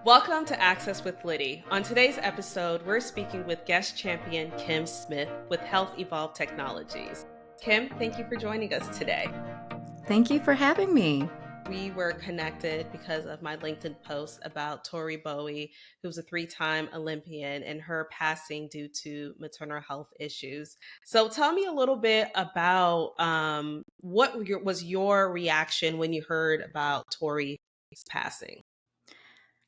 Welcome to Access with Liddy. On today's episode, we're speaking with guest champion Kim Smith with Health Evolve Technologies. Kim, thank you for joining us today. Thank you for having me. We were connected because of my LinkedIn post about Tori Bowie, who's a 3-time Olympian, and her passing due to maternal health issues. So tell me a little bit about what was your reaction when you heard about Tori's passing?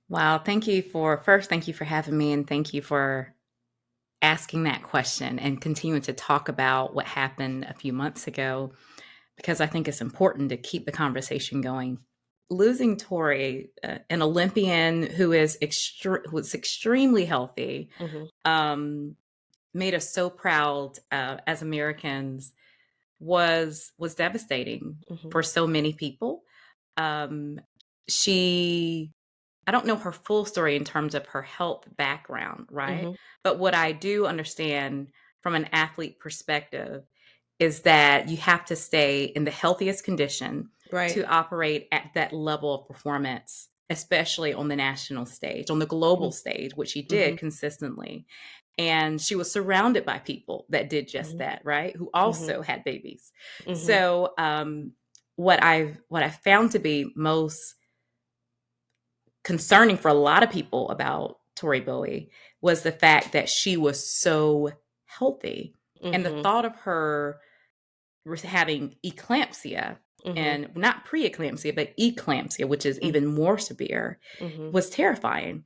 Wow. Thank you for having me, and thank you for asking that question and continuing to talk about what happened a few months ago, because I think it's important to keep the conversation going. Losing Tori, an Olympian who was extremely healthy, made us so proud as Americans, was devastating for so many people. I don't know her full story in terms of her health background, right? But what I do understand from an athlete perspective is that you have to stay in the healthiest condition to operate at that level of performance, especially on the national stage, on the global stage, which she did consistently. And she was surrounded by people that did just that, right? Who also had babies. So what I found to be most concerning for a lot of people about Tori Bowie was the fact that she was so healthy. And the thought of her having eclampsia, and not preeclampsia, but eclampsia, which is even more severe, was terrifying,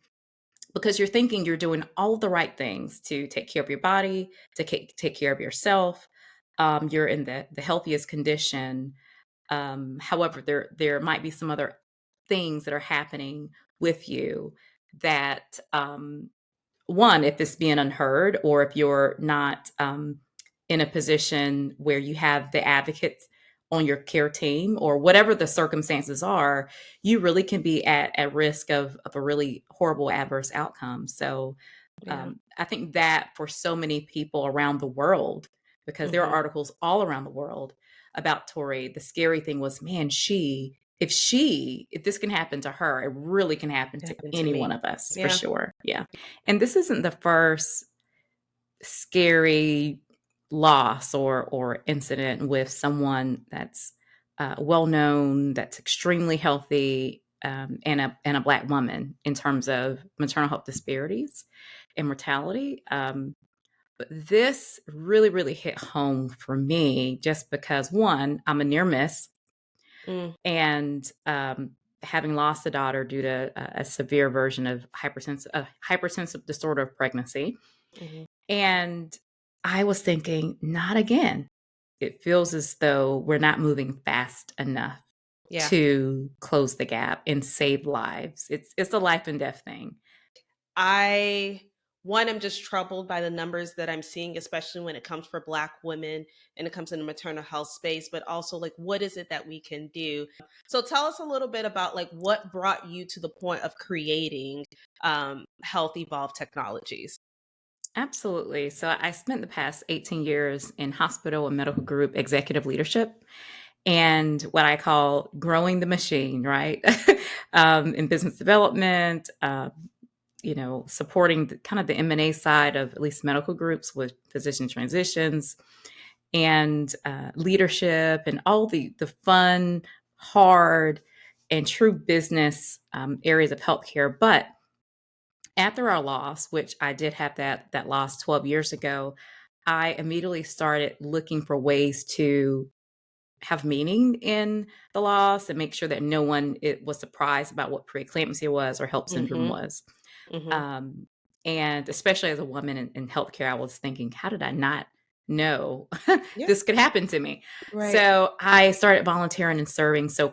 because you're thinking you're doing all the right things to take care of your body, to take care of yourself. You're in the healthiest condition. However, there might be some other things that are happening with you that, one, if it's being unheard, or if you're not in a position where you have the advocates on your care team, or whatever the circumstances are, you really can be at risk of a really horrible adverse outcome. So I think that for so many people around the world, because there are articles all around the world about Tori, the scary thing was, man, if this can happen to her, it really can happen to any one of us, for sure. Yeah. And this isn't the first scary loss or incident with someone that's well known, that's extremely healthy, and a Black woman in terms of maternal health disparities and mortality. But this really, really hit home for me, just because, one, I'm a near miss. And having lost a daughter due to a severe version of hypersensitive disorder of pregnancy. And I was thinking, not again. It feels as though we're not moving fast enough to close the gap and save lives. It's a life and death thing. I'm just troubled by the numbers that I'm seeing, especially when it comes for Black women and it comes in the maternal health space, but also what is it that we can do? So tell us a little bit about what brought you to the point of creating Health Evolve Technologies. Absolutely. So I spent the past 18 years in hospital and medical group executive leadership, and what I call growing the machine, right? In business development, supporting the M&A side of at least medical groups with physician transitions and leadership and all the fun, hard, and true business areas of healthcare. But after our loss, which I did have that loss 12 years ago, I immediately started looking for ways to have meaning in the loss and make sure that no one was surprised about what preeclampsia was or HELLP syndrome was. And especially as a woman in healthcare, I was thinking, how did I not know this could happen to me? Right. So I started volunteering and serving. So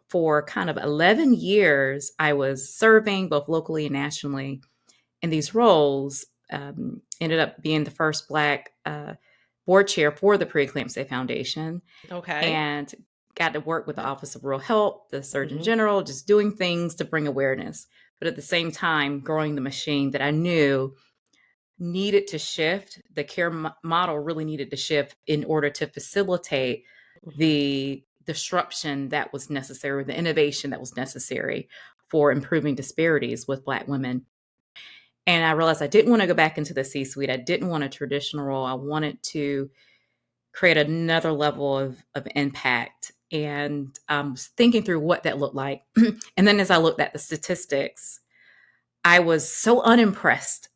for kind of 11 years, I was serving both locally and nationally in these roles. Ended up being the first Black board chair for the Preeclampsia Foundation. Okay. And got to work with the Office of Rural Health, the Surgeon General, just doing things to bring awareness. But at the same time, growing the machine that I knew needed to shift. The care model really needed to shift in order to facilitate the disruption that was necessary, the innovation that was necessary for improving disparities with Black women. And I realized I didn't want to go back into the C-suite. I didn't want a traditional role. I wanted to create another level of impact. And I was thinking through what that looked like. And then as I looked at the statistics, I was so unimpressed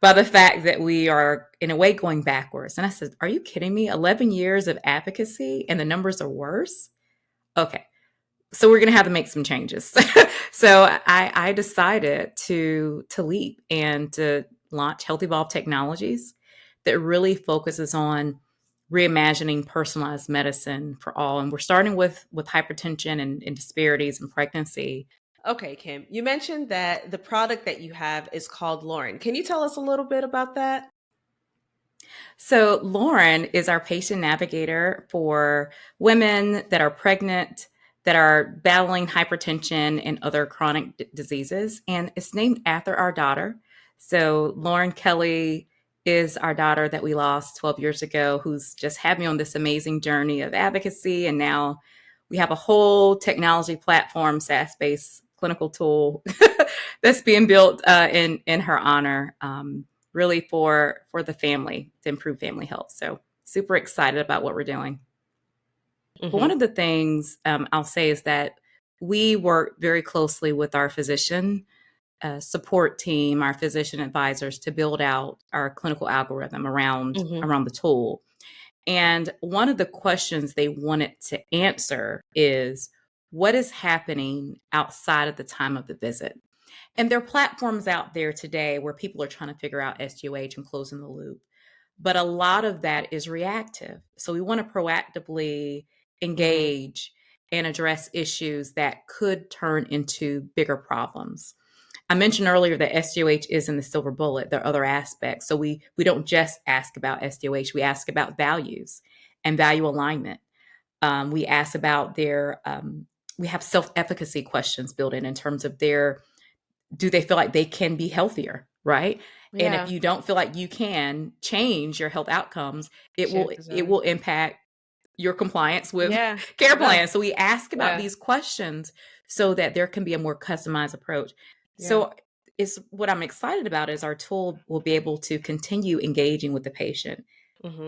by the fact that we are, in a way, going backwards. And I said, are you kidding me? 11 years of advocacy and the numbers are worse? Okay. So we're going to have to make some changes. So I decided to leap and to launch Health Evolve Technologies that really focuses on reimagining personalized medicine for all. And we're starting with hypertension and disparities in pregnancy. Okay, Kim, you mentioned that the product that you have is called Lauren. Can you tell us a little bit about that? So Lauren is our patient navigator for women that are pregnant, that are battling hypertension and other chronic diseases. And it's named after our daughter. So Lauren Kelly is our daughter that we lost 12 years ago, who's just had me on this amazing journey of advocacy. And now we have a whole technology platform, SaaS-based clinical tool that's being built in her honor. Really for the family, to improve family health. So super excited about what we're doing. But one of the things I'll say is that we work very closely with our physician support team, our physician advisors, to build out our clinical algorithm around the tool. And one of the questions they wanted to answer is, what is happening outside of the time of the visit? And there are platforms out there today where people are trying to figure out SGOH and closing the loop. But a lot of that is reactive. So we want to proactively engage and address issues that could turn into bigger problems. I mentioned earlier that SGOH isn't the silver bullet. There are other aspects. So we don't just ask about SGOH. We ask about values and value alignment. We ask about their, we have self-efficacy questions built in terms of do they feel like they can be healthier, right? Yeah. And if you don't feel like you can change your health outcomes, it will impact your compliance with care plans. So we ask about these questions so that there can be a more customized approach. So it's what I'm excited about is our tool will be able to continue engaging with the patient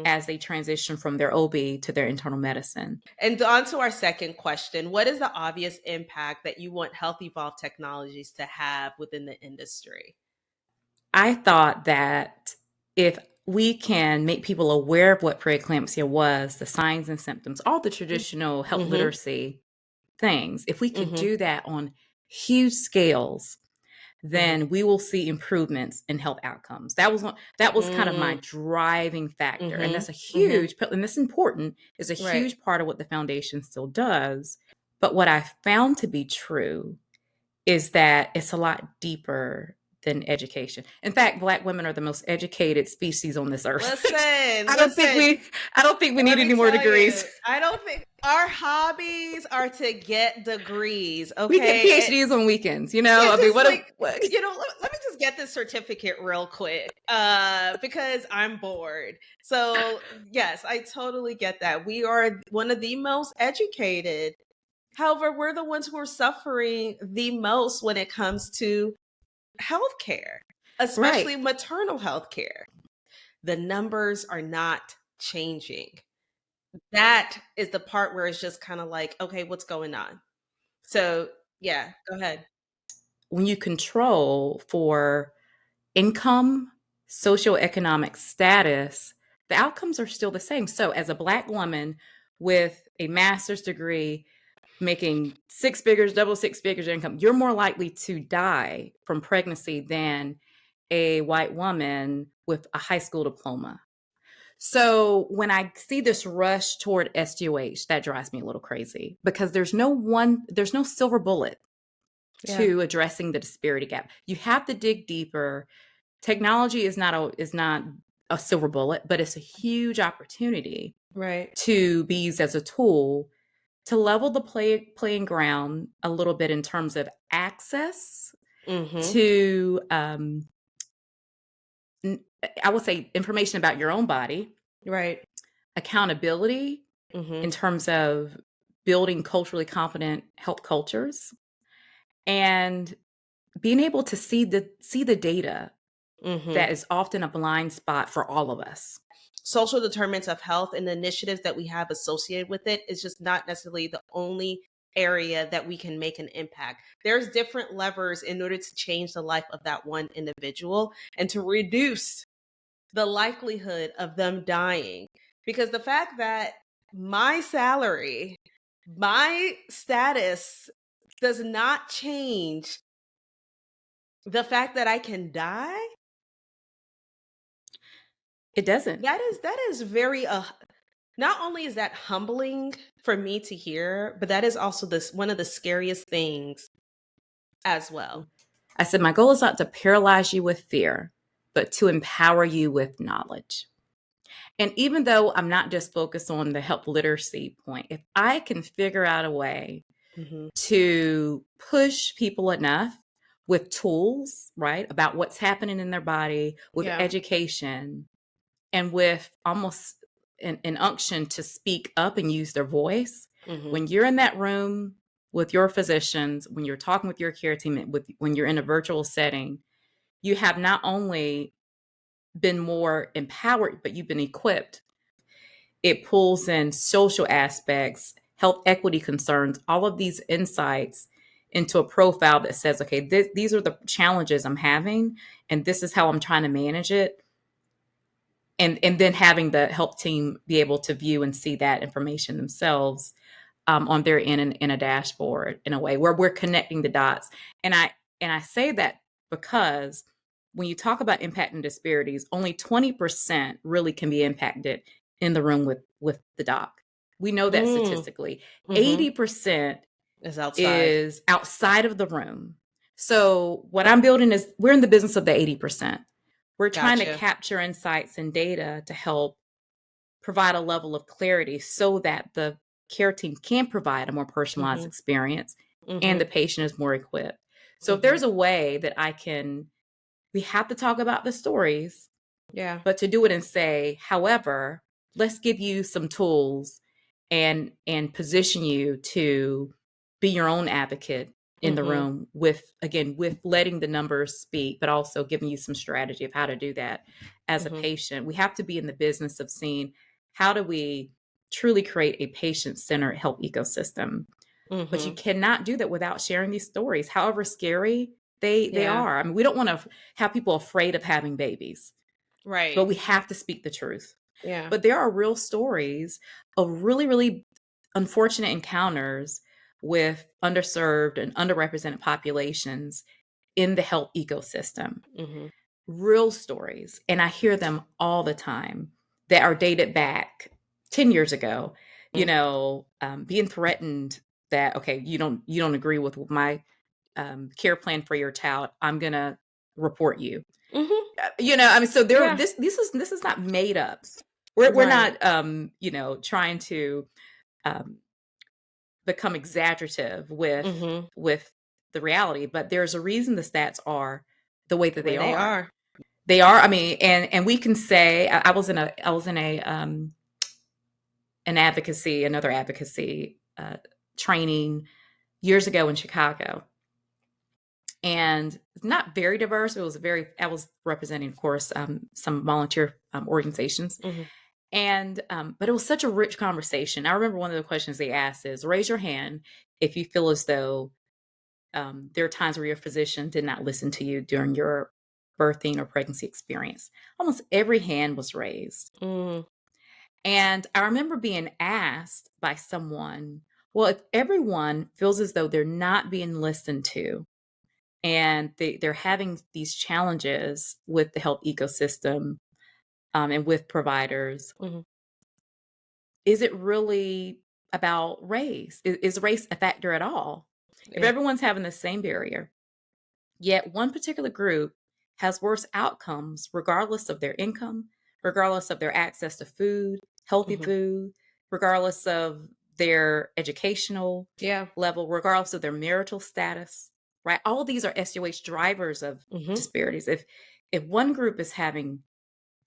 as they transition from their OB to their internal medicine. And on to our second question, what is the obvious impact that you want Health Evolve Technologies to have within the industry? I thought that if we can make people aware of what preeclampsia was, the signs and symptoms, all the traditional health literacy things, if we could do that on huge scales, then we will see improvements in health outcomes. That was kind of my driving factor. And that's a huge, and that's important, is a huge part of what the foundation still does. But what I found to be true is that it's a lot deeper than education. In fact, Black women are the most educated species on this earth. I don't think we need any more degrees. I don't think our hobbies are to get degrees. Okay, we get PhDs on weekends. You know, let me just get this certificate real quick because I'm bored. So yes, I totally get that. We are one of the most educated. However, we're the ones who are suffering the most when it comes to healthcare, especially maternal healthcare. The numbers are not changing. That is the part where it's just kind of like, okay, what's going on? So yeah, go ahead. When you control for income, socioeconomic status, the outcomes are still the same. So as a Black woman with a master's degree, making six figures, double six figures income, you're more likely to die from pregnancy than a white woman with a high school diploma. So when I see this rush toward SGOH, that drives me a little crazy because there's no silver bullet to addressing the disparity gap. You have to dig deeper. Technology is not a silver bullet, but it's a huge opportunity to be used as a tool to level the playing ground a little bit in terms of access to, I would say, information about your own body, accountability in terms of building culturally competent health cultures, and being able to see the data Mm-hmm. that is often a blind spot for all of us. Social determinants of health and the initiatives that we have associated with it is just not necessarily the only area that we can make an impact. There's different levers in order to change the life of that one individual and to reduce the likelihood of them dying. Because the fact that my salary, my status does not change the fact that I can die, It doesn't. that is very not only is that humbling for me to hear, but that is also this one of the scariest things as well. I said, my goal is not to paralyze you with fear, but to empower you with knowledge. And even though I'm not just focused on the health literacy point, if I can figure out a way Mm-hmm. to push people enough with tools, right, about what's happening in their body, with Yeah. education, and with almost an unction to speak up and use their voice, Mm-hmm. when you're in that room with your physicians, when you're talking with your care team, when you're in a virtual setting, you have not only been more empowered, but you've been equipped. It pulls in social aspects, health equity concerns, all of these insights into a profile that says, okay, these are the challenges I'm having, and this is how I'm trying to manage it. And then having the help team be able to view and see that information themselves on their end in a dashboard, in a way where we're connecting the dots. And I say that because when you talk about impact and disparities, only 20% really can be impacted in the room with the doc. We know that statistically. Mm-hmm. 80% Is outside. is outside of the room. So what I'm building is, we're in the business of the 80%. We're trying to Gotcha. capture insights and data to help provide a level of clarity so that the care team can provide a more personalized Mm-hmm. experience Mm-hmm. and the patient is more equipped. So if Mm-hmm. there's a way that we have to talk about the stories, Yeah. but to do it and say, however, let's give you some tools and position you to be your own advocate in the Mm-hmm. room, with letting the numbers speak, but also giving you some strategy of how to do that as a Mm-hmm. patient. We have to be in the business of seeing, how do we truly create a patient-centered health ecosystem? But you Mm-hmm. cannot do that without sharing these stories, however scary they Yeah. are. I mean, we don't want to have people afraid of having babies, but Right. we have to speak the truth. Yeah. But there are real stories of really, really unfortunate encounters with underserved and underrepresented populations in the health ecosystem. Mm-hmm. Real stories. And I hear them all the time that are dated back 10 years ago, being threatened that, okay, you don't agree with my care plan for your child, I'm going to report you. Mm-hmm. I mean, so Yeah. this is not made up. We're Right. not trying to um, become exaggerative Mm-hmm. with the reality, but there's a reason the stats are the way The that way they they are. are. They are. I mean, and we can say, I was in a another advocacy training years ago in Chicago, and not very diverse. I was representing, of course, some volunteer organizations. Mm-hmm. And but it was such a rich conversation. I remember one of the questions they asked is, raise your hand if you feel as though there are times where your physician did not listen to you during your birthing or pregnancy experience. Almost every hand was raised. Mm-hmm. And I remember being asked by someone, well, if everyone feels as though they're not being listened to, and they're having these challenges with the health ecosystem, and with providers, Mm-hmm. is it really about race? Is race a factor at all? If Yeah. everyone's having the same barrier, yet one particular group has worse outcomes regardless of their income, regardless of their access to food, healthy Mm-hmm. food, regardless of their educational Yeah. level, regardless of their marital status, right? All of these are SUH drivers of Mm-hmm. disparities. If one group is having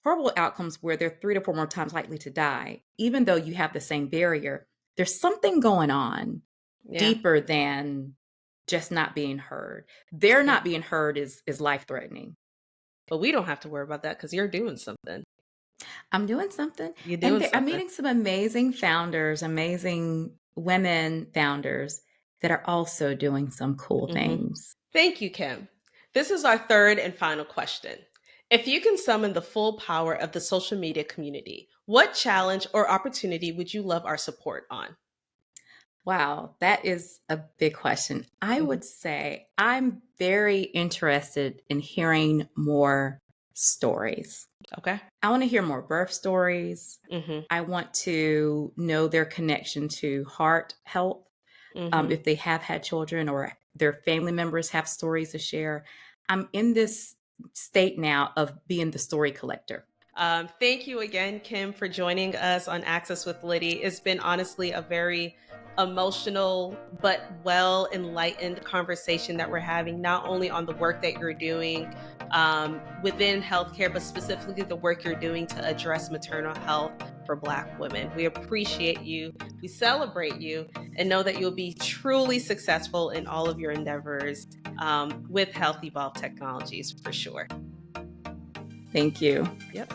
horrible outcomes where they're 3 to 4 more times likely to die, even though you have the same barrier, there's something going on Yeah. deeper than just not being heard. Their not being heard is life-threatening. But we don't have to worry about that because you're doing something. I'm doing something. You're doing And I'm something. meeting some amazing founders, amazing women founders that are also doing some cool things. Thank you, Kim. This is our third and final question. If you can summon the full power of the social media community, what challenge or opportunity would you love our support on? Wow, that is a big question. I would say I'm very interested in hearing more stories. Okay. I want to hear more birth stories. Mm-hmm. I want to know their connection to heart health, if they have had children or their family members have stories to share. I'm in this state now of being the story collector. Thank you again, Kim, for joining us on Access with Liddy. It's been honestly a very emotional but well enlightened conversation that we're having, not only on the work that you're doing within healthcare, but specifically the work you're doing to address maternal health for Black women. We appreciate you, we celebrate you, and know that you'll be truly successful in all of your endeavors with Health Evolved Technologies for sure. Thank you. Yep.